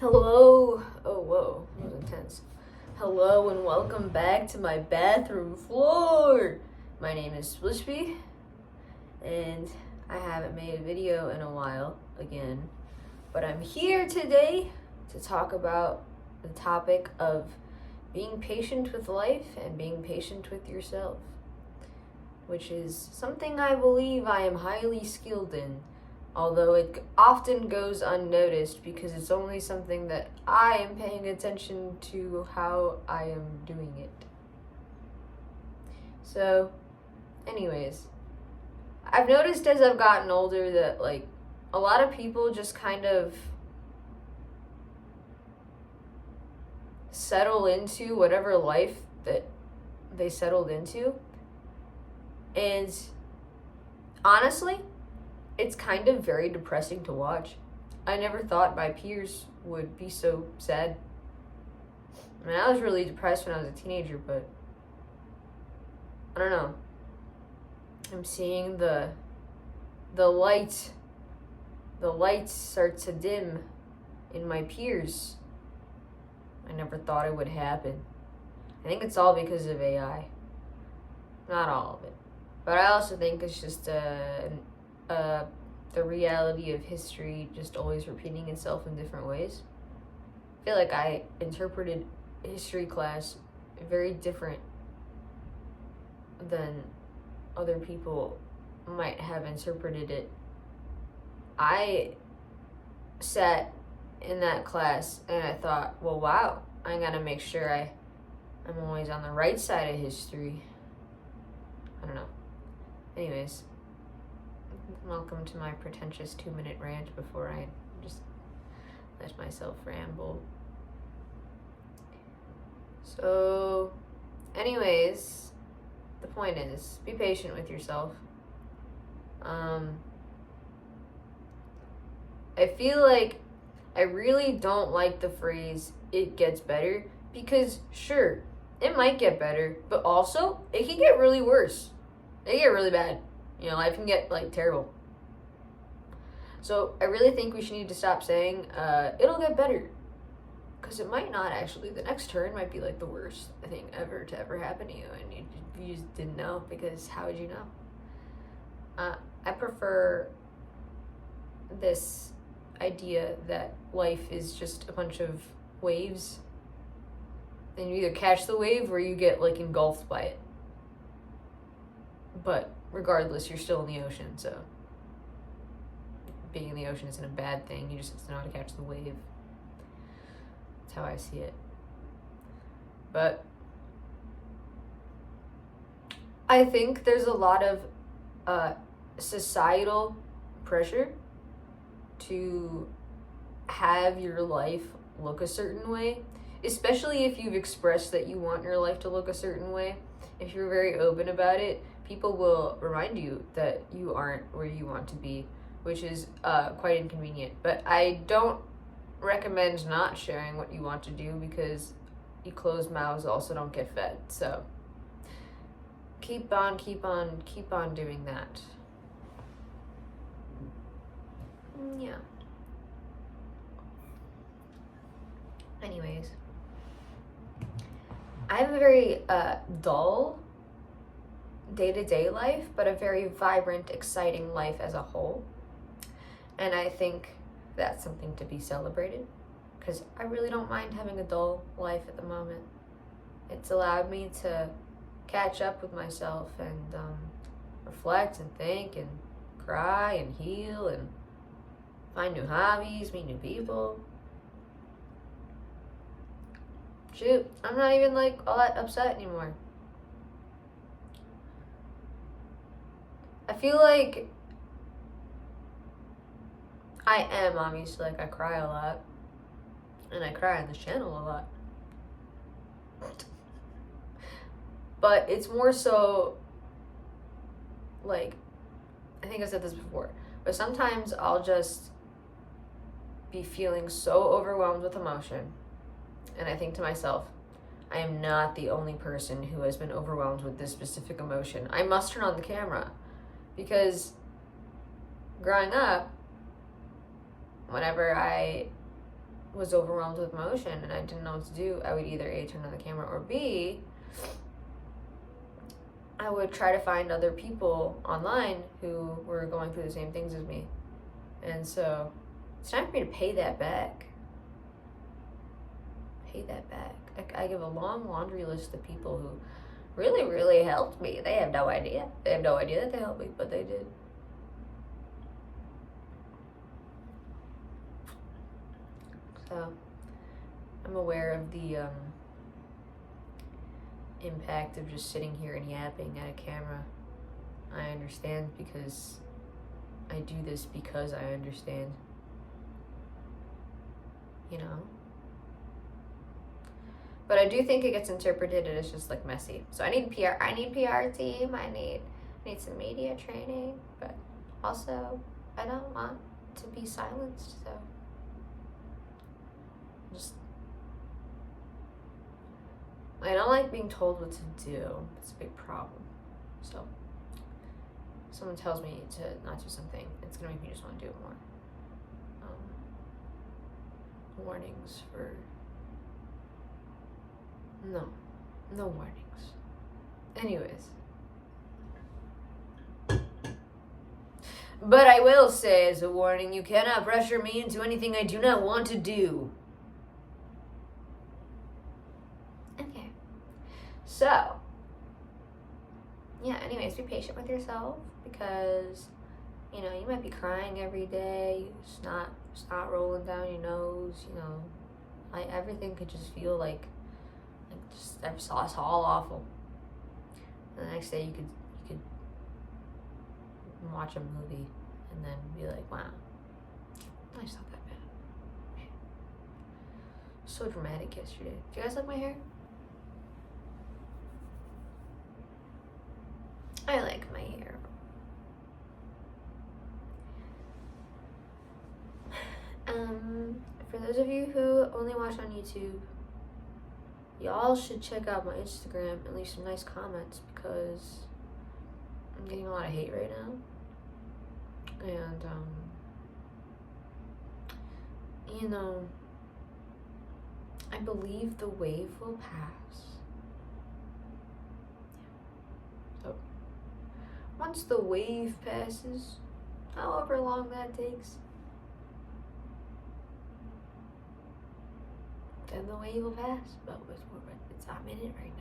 Hello. Oh, whoa. That was intense. Hello and welcome back to my bathroom floor. My name is Splishby, and I haven't made a video in a while again, but I'm here today to talk about the topic of being patient with life and being patient with yourself, which is something I believe I am highly skilled in, although it often goes unnoticed because it's only something that I am paying attention to how I am doing it. So, anyways, I've noticed as I've gotten older that, a lot of people just kind of settle into whatever life that they settled into. And honestly, it's kind of very depressing to watch. I never thought my peers would be so sad. I mean, I was really depressed when I was a teenager, but I don't know. I'm seeing the light start to dim in my peers. I never thought it would happen. I think it's all because of AI. Not all of it. But I also think it's just the reality of history just always repeating itself in different ways. I feel like I interpreted history class very different than other people might have interpreted it. I sat in that class and I thought, well, wow, I gotta make sure I'm always on the right side of history. I don't know. Anyways, welcome to my pretentious 2-minute rant before I just let myself ramble. So, anyways, the point is, be patient with yourself. I feel like I really don't like the phrase, it gets better, because sure, it might get better, but also, it can get really worse. It can get really bad. Life can get, terrible. So, I really think we should need to stop saying, it'll get better. Because it might not, actually. The next turn might be, the worst thing ever to ever happen to you, and you just didn't know, because how would you know? I prefer this idea that life is just a bunch of waves, and you either catch the wave or you get, engulfed by it. But regardless, you're still in the ocean, so being in the ocean isn't a bad thing. You just have to know how to catch the wave. That's how I see it. But I think there's a lot of societal pressure to have your life look a certain way, especially if you've expressed that you want your life to look a certain way. If you're very open about it, people will remind you that you aren't where you want to be, which is quite inconvenient. But I don't recommend not sharing what you want to do, because you closed mouths also don't get fed. So keep on doing that. Yeah. Anyways, I have a very dull day-to-day life, but a very vibrant, exciting life as a whole. And I think that's something to be celebrated, because I really don't mind having a dull life at the moment. It's allowed me to catch up with myself and reflect and think and cry and heal and find new hobbies, meet new people. Shoot, I'm not even all that upset anymore. I feel like I am, obviously, I cry a lot. And I cry on this channel a lot. But it's more so, I think I've said this before, but sometimes I'll just be feeling so overwhelmed with emotion. And I think to myself, I am not the only person who has been overwhelmed with this specific emotion. I must turn on the camera. Because growing up, whenever I was overwhelmed with emotion and I didn't know what to do, I would either A, turn on the camera, or B, I would try to find other people online who were going through the same things as me. And so it's time for me to pay that back. Pay that back. I give a long laundry list of people who really, really helped me. They have no idea. They have no idea that they helped me, but they did. So I'm aware of the impact of just sitting here and yapping at a camera. I understand because I do this because I understand. You know? But I do think it gets interpreted as just like messy. So I need PR team, I need some media training, but also I don't want to be silenced, so just I don't like being told what to do. It's a big problem. So if someone tells me to not do something, it's gonna make me just want to do it more. Warnings for no warnings. Anyways, but I will say as a warning, you cannot pressure me into anything I do not want to do. Okay. So, yeah, anyways, be patient with yourself because, you know, you might be crying every day, snot rolling down your nose, you know, everything could just feel like just it's all awful. And the next day you could watch a movie and then be like, wow, life's not that bad. So dramatic yesterday. Do you guys like my hair? I like my hair. For those of you who only watch on YouTube, y'all should check out my Instagram and leave some nice comments because I'm getting a lot of hate right now. And, you know, I believe the wave will pass. So, once the wave passes, however long that takes, then the wave will pass. But I'm in it right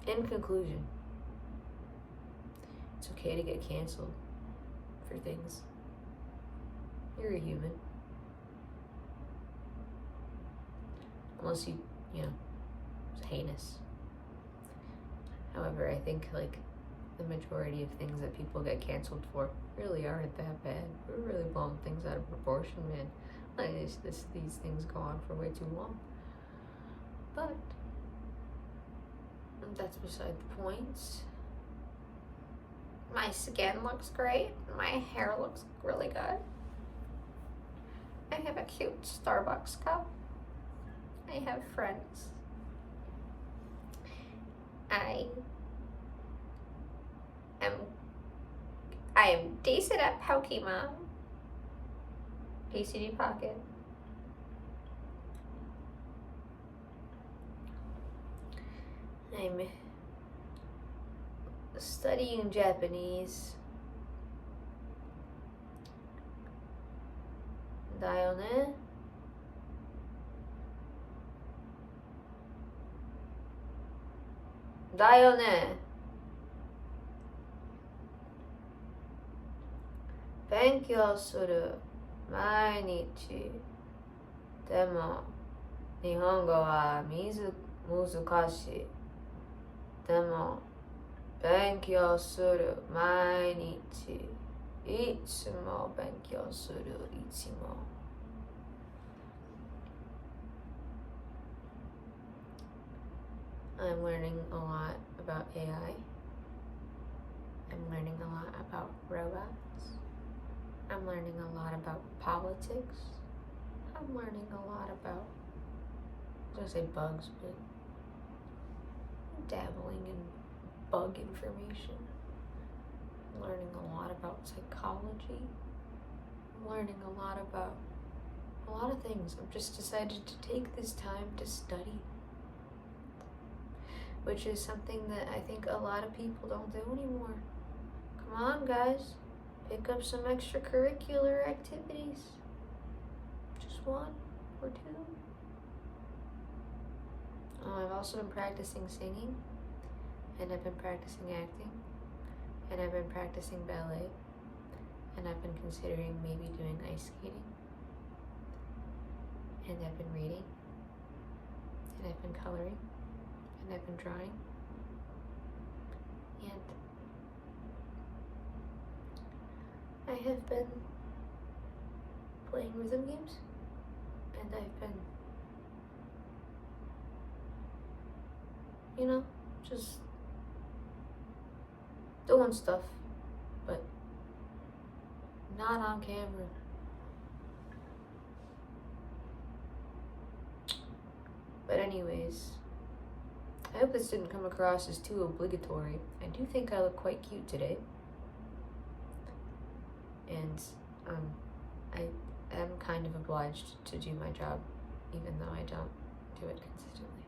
now. In conclusion, it's okay to get canceled for things. You're a human. Unless you know, it's heinous. However, I think like the majority of things that people get canceled for really aren't that bad. We're really blowing things out of proportion, man. Like these things go on for way too long. But that's beside the point. My skin looks great. My hair looks really good. I have a cute Starbucks cup. I have friends. I am decent at Pokemon. PCD Pocket. I'm studying Japanese. だよね。だよね。勉強する毎日。でも日本語は難しい。でも勉強する毎日。いつも勉強するいつも。I'm learning a lot about AI. I'm learning a lot about robots. I'm learning a lot about politics. I'm learning a lot about, I was gonna say bugs, but dabbling in bug information. I'm learning a lot about psychology. learning a lot about a lot of things. I've just decided to take this time to study, which is something that I think a lot of people don't do anymore. Come on, guys. Pick up some extracurricular activities. Just one or two. I've also been practicing singing, and I've been practicing acting, and I've been practicing ballet, and I've been considering maybe doing ice skating, and I've been reading, and I've been coloring, and I've been drawing, and I have been playing rhythm games, and I've been, just doing stuff, but not on camera. But anyways, I hope this didn't come across as too obligatory. I do think I look quite cute today. And I am kind of obliged to do my job, even though I don't do it consistently.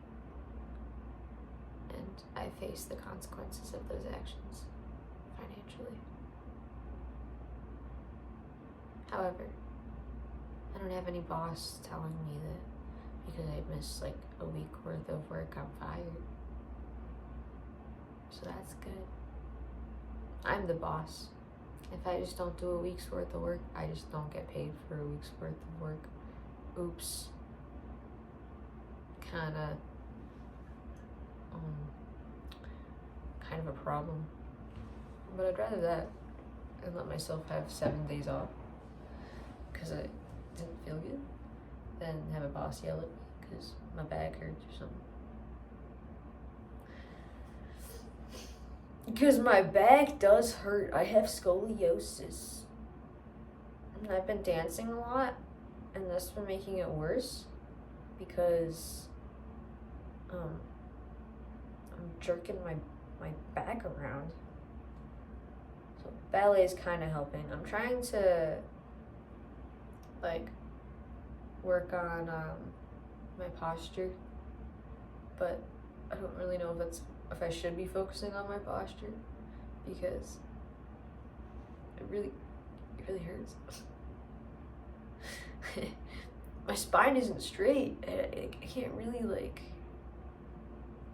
And I face the consequences of those actions financially. However, I don't have any boss telling me that because I missed like a week worth of work, I'm fired. So that's good. I'm the boss. If I just don't do a week's worth of work, I just don't get paid for a week's worth of work. Oops. Kind of a problem. But I'd rather that and let myself have 7 days off because I didn't feel good than have a boss yell at me because my back hurts or something. Because my back does hurt. I have scoliosis. And I've been dancing a lot, and that's been making it worse because I'm jerking my back around. So ballet is kind of helping. I'm trying to work on my posture, but I don't really know if I should be focusing on my posture because it really hurts. My spine isn't straight. I can't really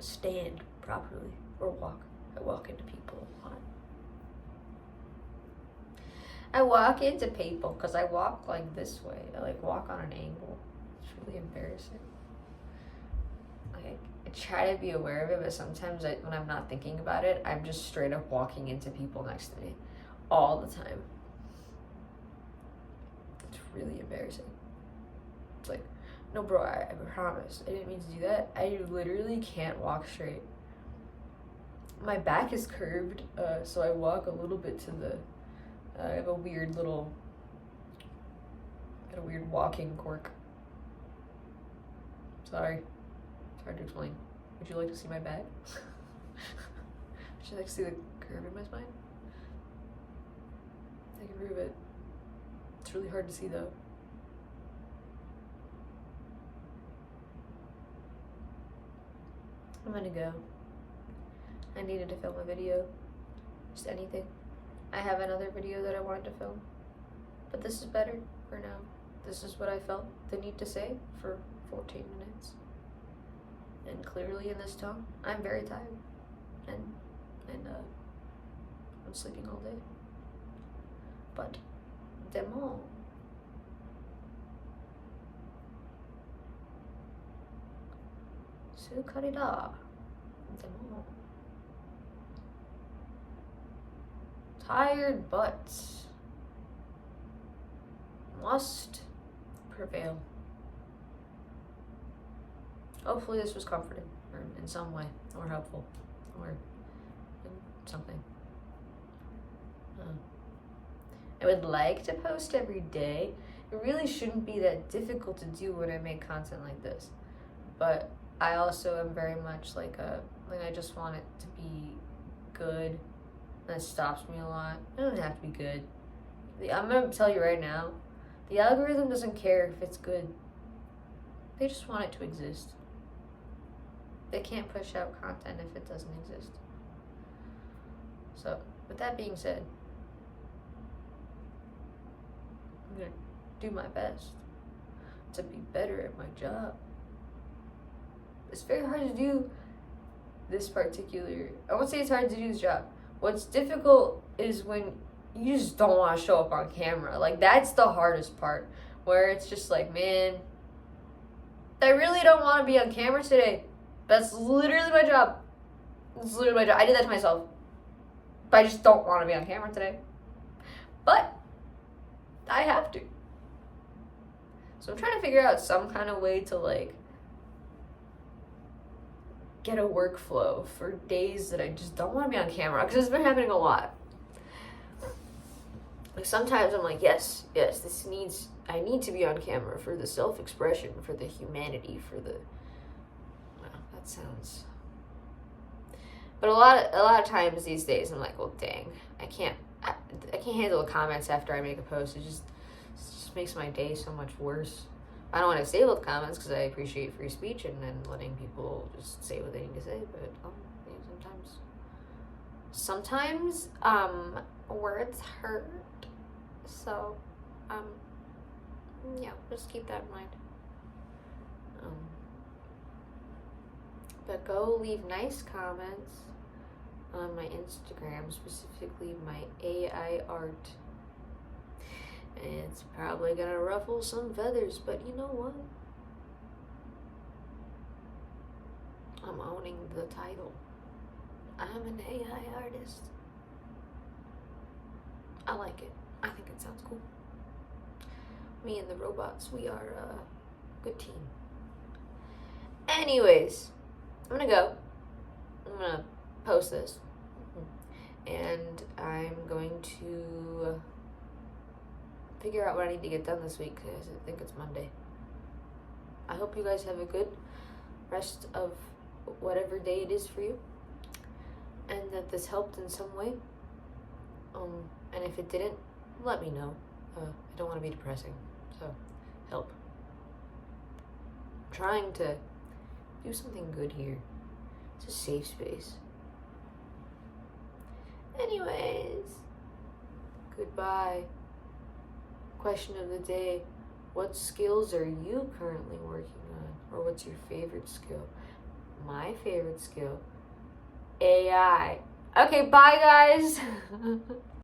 stand properly or walk. I walk into people a lot. I walk into people because I walk this way. I walk on an angle. It's really embarrassing. I try to be aware of it, but sometimes when I'm not thinking about it, I'm just straight up walking into people next to me all the time. It's really embarrassing. It's no bro, I promise. I didn't mean to do that. I literally can't walk straight. My back is curved, so I walk a little bit to the, I have a weird walking quirk. Sorry. It's hard to explain. Would you like to see my back? Would you like to see the curve in my spine? I can prove it. It's really hard to see though. I'm gonna go. I needed to film a video. Just anything. I have another video that I wanted to film. But this is better for now. This is what I felt the need to say for 14 minutes. And clearly in this tone, I'm very tired. And I'm sleeping all day. But demo. Sukarida. Demo. Tired but must prevail. Hopefully this was comforting or in some way or helpful or in something. I would like to post every day. It really shouldn't be that difficult to do when I make content like this. But I also am very much I just want it to be good. That stops me a lot. It doesn't have to be good. I'm gonna tell you right now, The algorithm doesn't care if it's good. They just want it to exist. They can't push out content if it doesn't exist. So, with that being said, I'm going to do my best to be better at my job. It's very hard to do this particular, I won't say it's hard to do this job. What's difficult is when you just don't want to show up on camera. Like, that's the hardest part, where it's just like, man, I really don't want to be on camera today. That's literally my job. It's literally my job. I did that to myself. But I just don't want to be on camera today. But I have to. So I'm trying to figure out some kind of way to, like, get a workflow for days that I just don't want to be on camera, because it's been happening a lot. Like, sometimes I'm like, yes, I need to be on camera for the self-expression, for the humanity, for the, well, that sounds, but a lot of times these days I'm like, well, dang, I can't handle the comments after I make a post. It just makes my day so much worse. I don't want to disable the comments because I appreciate free speech and letting people just say what they need to say, but sometimes words hurt. So, yeah, just keep that in mind. But go leave nice comments on my Instagram, specifically my AI art. And it's probably gonna ruffle some feathers, but you know what? I'm owning the title. I'm an AI artist. I like it. I think it sounds cool. Me and the robots, we are a good team. Anyways, I'm gonna go. I'm gonna post this. And I'm going to figure out what I need to get done this week, because I think it's Monday. I hope you guys have a good rest of whatever day it is for you, and that this helped in some way. And if it didn't, let me know. I don't want to be depressing, so help. I'm trying to do something good here. It's a safe space. Anyways, goodbye. Question of the day: what skills are you currently working on? Or what's your favorite skill? My favorite skill, AI. Okay, bye guys.